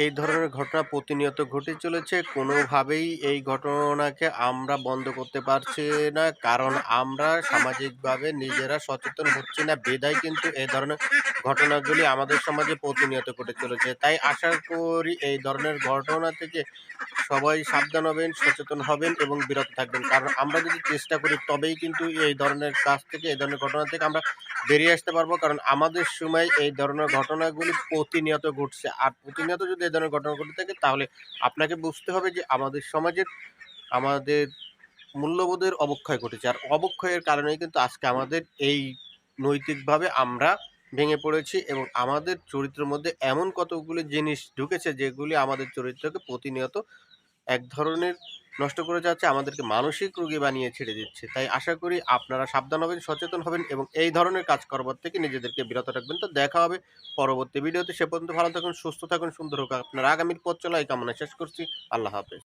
এই ধরনের ঘটনা প্রতিনিয়ত ঘটে চলেছে। কোনোভাবেই এই ঘটনাকে আমরা বন্ধ করতে পারছি না। কারণ আমরা সামাজিকভাবে নিজেরা সচেতন হচ্ছি না বিধায় কিন্তু এই ধরনের ঘটনাগুলি আমাদের সমাজে প্রতিনিয়ত ঘটে চলেছে। তাই আশা করি এই ধরনের ঘটনা থেকে সবাই সাবধান হবেন, সচেতন হবেন এবং বিরত থাকবেন। কারণ আমরা যদি চেষ্টা করি তবেই কিন্তু এই ধরনের কাজ থেকে, এই ধরনের ঘটনা থেকে আমরা বেরিয়ে আসতে পারবো। কারণ আমাদের সময় এই ধরনের ঘটনাগুলি প্রতিনিয়ত ঘটছে। আর প্রতিনিয়ত যদি এই ধরনের ঘটনা ঘটে থাকে তাহলে আপনাকে বুঝতে হবে যে আমাদের সমাজের আমাদের মূল্যবোধের অবক্ষয় ঘটেছে। আর অবক্ষয়ের কারণেই কিন্তু আজকে আমাদের এই নৈতিকভাবে আমরা ভেঙে পড়েছি এবং আমাদের চরিত্রের মধ্যে এমন কতগুলি জিনিস ঢুকেছে যেগুলি আমাদের চরিত্রকে প্রতিনিয়ত এক ধরনের নষ্ট করে যাচ্ছে, আমাদেরকে মানসিক রোগী বানিয়ে ছেড়ে দিচ্ছে। তাই আশা করি আপনারা সাবধান হবেন, সচেতন হবেন এবং এই ধরনের কাজ করবার থেকে নিজেদেরকে বিরত রাখবেন। তো দেখা হবে পরবর্তী ভিডিওতে। সে পর্যন্ত ভালো থাকুন, সুস্থ থাকুন, সুন্দর হোক আপনার আগামীর পথ চলা এই কামনা শেষ করছি। আল্লাহ হাফেজ।